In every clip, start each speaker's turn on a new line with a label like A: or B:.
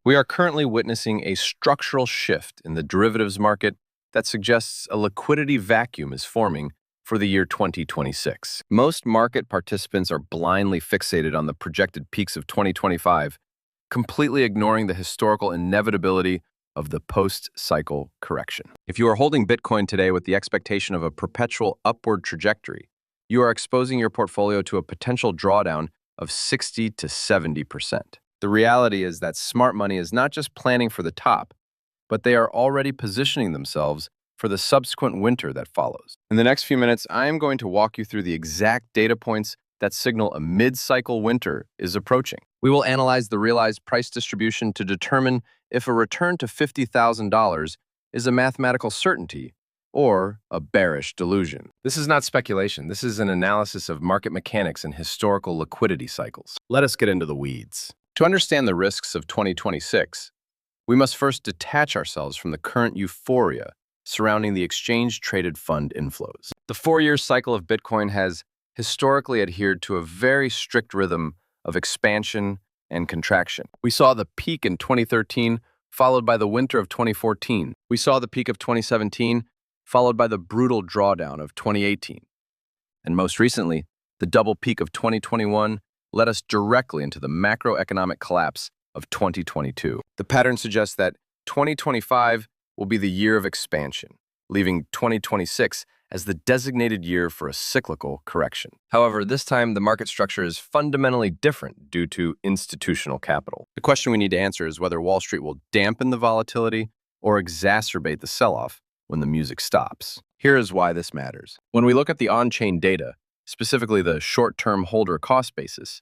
A: We are currently witnessing a structural shift in the derivatives market that suggests a liquidity vacuum is forming for the year 2026. Most market participants are blindly fixated on the projected peaks of 2025, completely ignoring the historical inevitability of the post-cycle correction. If you are holding Bitcoin today with the expectation of a perpetual upward trajectory, you are exposing your portfolio to a potential drawdown of 60 to 70%. The reality is that smart money is not just planning for the top, but they are already positioning themselves for the subsequent winter that follows. In the next few minutes, I am going to walk you through the exact data points that signal a mid-cycle winter is approaching. We will analyze the realized price distribution to determine if a return to $50,000 is a mathematical certainty or a bearish delusion. This is not speculation. This is an analysis of market mechanics and historical liquidity cycles. Let us get into the weeds. To understand the risks of 2026, we must first detach ourselves from the current euphoria surrounding the exchange-traded fund inflows. The 4-year cycle of Bitcoin has historically adhered to a very strict rhythm of expansion and contraction. We saw the peak in 2013, followed by the winter of 2014. We saw the peak of 2017, followed by the brutal drawdown of 2018. And most recently, the double peak of 2021 led us directly into the macroeconomic collapse of 2022. The pattern suggests that 2025 will be the year of expansion, leaving 2026 as the designated year for a cyclical correction. However, this time the market structure is fundamentally different due to institutional capital. The question we need to answer is whether Wall Street will dampen the volatility or exacerbate the sell-off when the music stops. Here is why this matters. When we look at the on-chain data, specifically the short-term holder cost basis,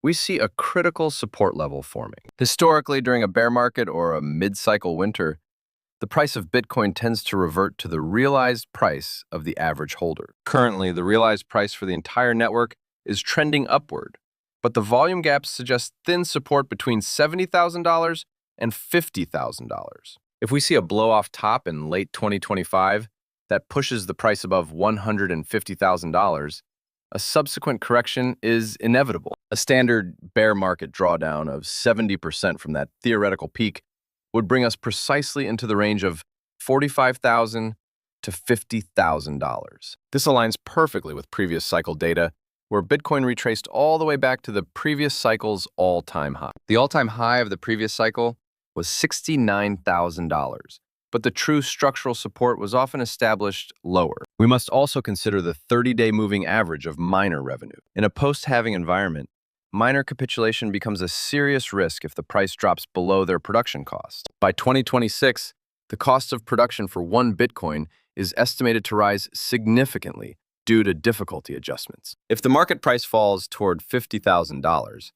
A: we see a critical support level forming. Historically, during a bear market or a mid-cycle winter, the price of Bitcoin tends to revert to the realized price of the average holder. Currently, the realized price for the entire network is trending upward, but the volume gaps suggest thin support between $70,000 and $50,000. If we see a blow-off top in late 2025 that pushes the price above $150,000, a subsequent correction is inevitable. A standard bear market drawdown of 70% from that theoretical peak would bring us precisely into the range of $45,000 to $50,000. This aligns perfectly with previous cycle data, where Bitcoin retraced all the way back to the previous cycle's all-time high. The all-time high of the previous cycle was $69,000, but the true structural support was often established lower. We must also consider the 30-day moving average of miner revenue. In a post-halving environment, miner capitulation becomes a serious risk if the price drops below their production cost. By 2026, the cost of production for one Bitcoin is estimated to rise significantly due to difficulty adjustments. If the market price falls toward $50,000,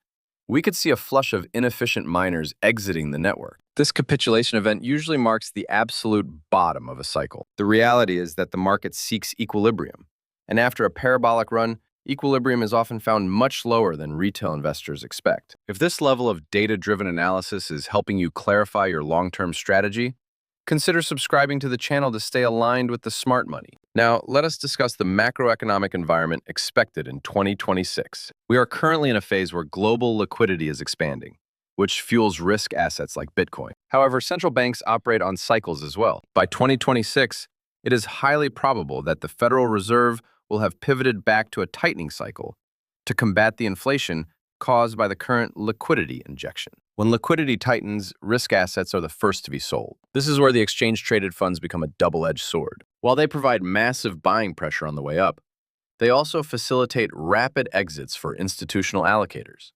A: we could see a flush of inefficient miners exiting the network. This capitulation event usually marks the absolute bottom of a cycle. The reality is that the market seeks equilibrium, and after a parabolic run, equilibrium is often found much lower than retail investors expect. If this level of data-driven analysis is helping you clarify your long-term strategy, consider subscribing to the channel to stay aligned with the smart money. Now, let us discuss the macroeconomic environment expected in 2026. We are currently in a phase where global liquidity is expanding, which fuels risk assets like Bitcoin. However, central banks operate on cycles as well. By 2026, it is highly probable that the Federal Reserve will have pivoted back to a tightening cycle to combat the inflation caused by the current liquidity injection. When liquidity tightens, risk assets are the first to be sold. This is where the exchange-traded funds become a double-edged sword. While they provide massive buying pressure on the way up, they also facilitate rapid exits for institutional allocators.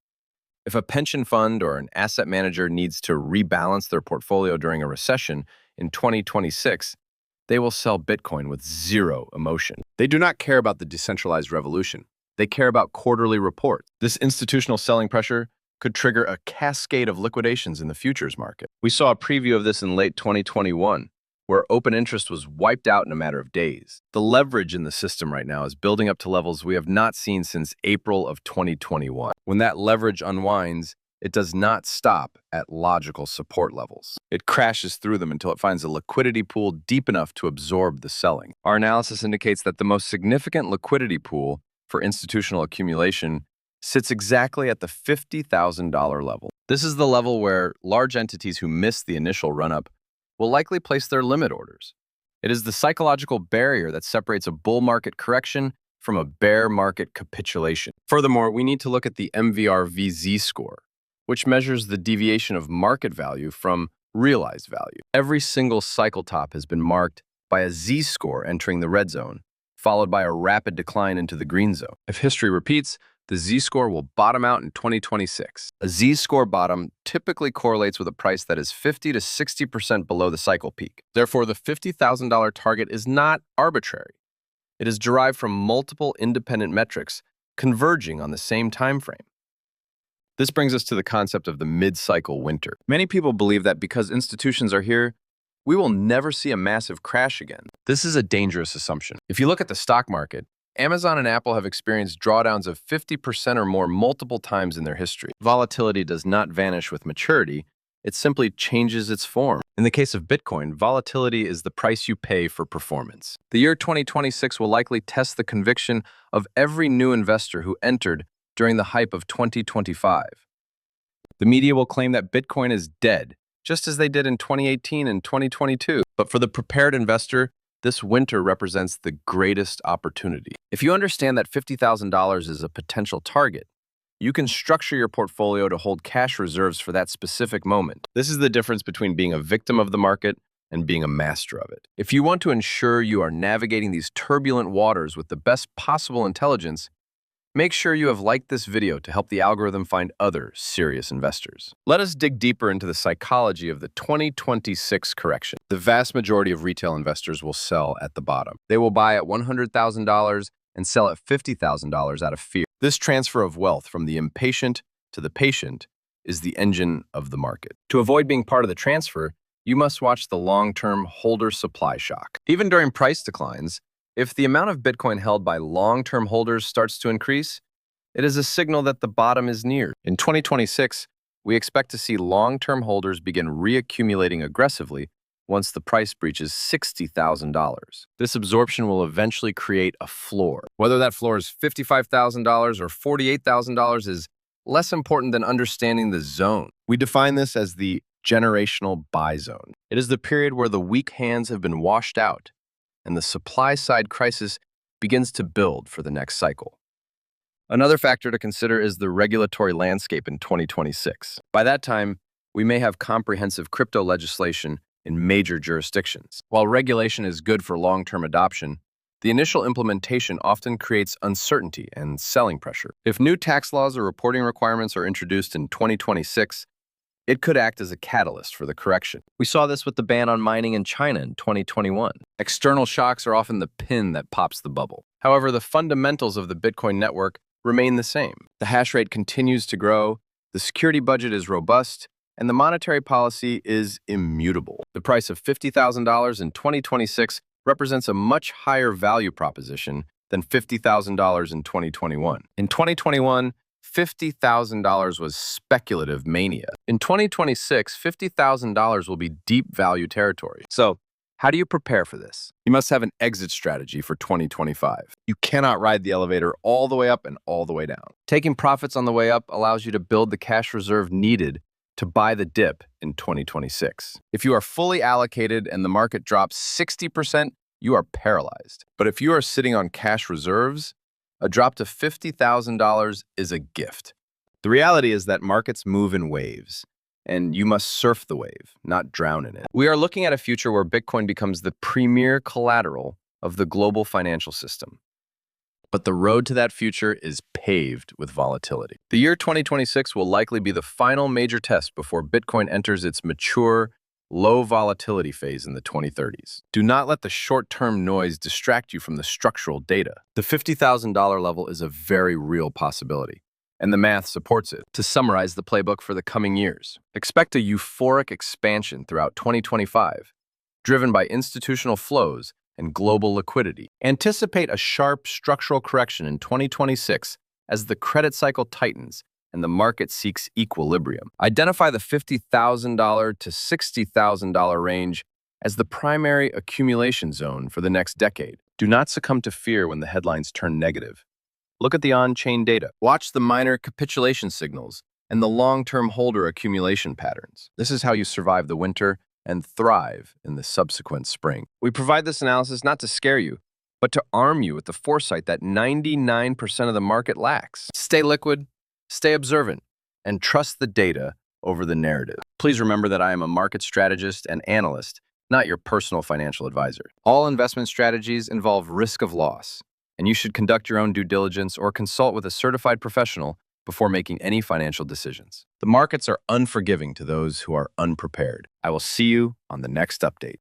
A: If a pension fund or an asset manager needs to rebalance their portfolio during a recession in 2026, they will sell Bitcoin with zero emotion. They do not care about the decentralized revolution. They care about quarterly reports. This institutional selling pressure could trigger a cascade of liquidations in the futures market. We saw a preview of this in late 2021, where open interest was wiped out in a matter of days. The leverage in the system right now is building up to levels we have not seen since April of 2021. When that leverage unwinds, it does not stop at logical support levels. It crashes through them until it finds a liquidity pool deep enough to absorb the selling. Our analysis indicates that the most significant liquidity pool for institutional accumulation sits exactly at the $50,000 level. This is the level where large entities who miss the initial run-up will likely place their limit orders. It is the psychological barrier that separates a bull market correction from a bear market capitulation. Furthermore, we need to look at the MVRV score, which measures the deviation of market value from realized value. Every single cycle top has been marked by a Z-score entering the red zone, followed by a rapid decline into the green zone. If history repeats, the Z-score will bottom out in 2026. A Z-score bottom typically correlates with a price that is 50 to 60% below the cycle peak. Therefore, the $50,000 target is not arbitrary. It is derived from multiple independent metrics converging on the same time frame. This brings us to the concept of the mid-cycle winter. Many people believe that because institutions are here, we will never see a massive crash again. This is a dangerous assumption. If you look at the stock market, Amazon and Apple have experienced drawdowns of 50% or more multiple times in their history. Volatility does not vanish with maturity, it simply changes its form. In the case of Bitcoin, volatility is the price you pay for performance. The year 2026 will likely test the conviction of every new investor who entered during the hype of 2025. The media will claim that Bitcoin is dead, just as they did in 2018 and 2022. But for the prepared investor, this winter represents the greatest opportunity. If you understand that $50,000 is a potential target, you can structure your portfolio to hold cash reserves for that specific moment. This is the difference between being a victim of the market and being a master of it. If you want to ensure you are navigating these turbulent waters with the best possible intelligence, make sure you have liked this video to help the algorithm find other serious investors. Let us dig deeper into the psychology of the 2026 correction. The vast majority of retail investors will sell at the bottom. They will buy at $100,000 and sell at $50,000 out of fear. This transfer of wealth from the impatient to the patient is the engine of the market. To avoid being part of the transfer, you must watch the long-term holder supply shock. Even during price declines, if the amount of Bitcoin held by long-term holders starts to increase, it is a signal that the bottom is near. In 2026, we expect to see long-term holders begin reaccumulating aggressively once the price breaches $60,000. This absorption will eventually create a floor. Whether that floor is $55,000 or $48,000 is less important than understanding the zone. We define this as the generational buy zone. It is the period where the weak hands have been washed out and the supply-side crisis begins to build for the next cycle. Another factor to consider is the regulatory landscape in 2026. By that time, we may have comprehensive crypto legislation in major jurisdictions. While regulation is good for long-term adoption, the initial implementation often creates uncertainty and selling pressure. If new tax laws or reporting requirements are introduced in 2026, it could act as a catalyst for the correction. We saw this with the ban on mining in China in 2021. External shocks are often the pin that pops the bubble. However, the fundamentals of the Bitcoin network remain the same. The hash rate continues to grow, the security budget is robust, and the monetary policy is immutable. The price of $50,000 in 2026 represents a much higher value proposition than $50,000 in 2021. In 2021, $50,000 was speculative mania. In 2026, $50,000 will be deep value territory. So, how do you prepare for this? You must have an exit strategy for 2025. You cannot ride the elevator all the way up and all the way down. Taking profits on the way up allows you to build the cash reserve needed to buy the dip in 2026. If you are fully allocated and the market drops 60%, you are paralyzed. But if you are sitting on cash reserves, a drop to $50,000 is a gift. The reality is that markets move in waves, and you must surf the wave, not drown in it. We are looking at a future where Bitcoin becomes the premier collateral of the global financial system. But the road to that future is paved with volatility. The year 2026 will likely be the final major test before Bitcoin enters its mature, low volatility phase in the 2030s. Do not let the short-term noise distract you from the structural data. The $50,000 level is a very real possibility, and the math supports it. To summarize the playbook for the coming years, expect a euphoric expansion throughout 2025, driven by institutional flows and global liquidity. Anticipate a sharp structural correction in 2026 as the credit cycle tightens and the market seeks equilibrium. Identify the $50,000 to $60,000 range as the primary accumulation zone for the next decade. Do not succumb to fear when the headlines turn negative. Look at the on-chain data. Watch the minor capitulation signals and the long-term holder accumulation patterns. This is how you survive the winter and thrive in the subsequent spring. We provide this analysis not to scare you, but to arm you with the foresight that 99% of the market lacks. Stay liquid, stay observant, and trust the data over the narrative. Please remember that I am a market strategist and analyst, not your personal financial advisor. All investment strategies involve risk of loss, and you should conduct your own due diligence or consult with a certified professional before making any financial decisions. The markets are unforgiving to those who are unprepared. I will see you on the next update.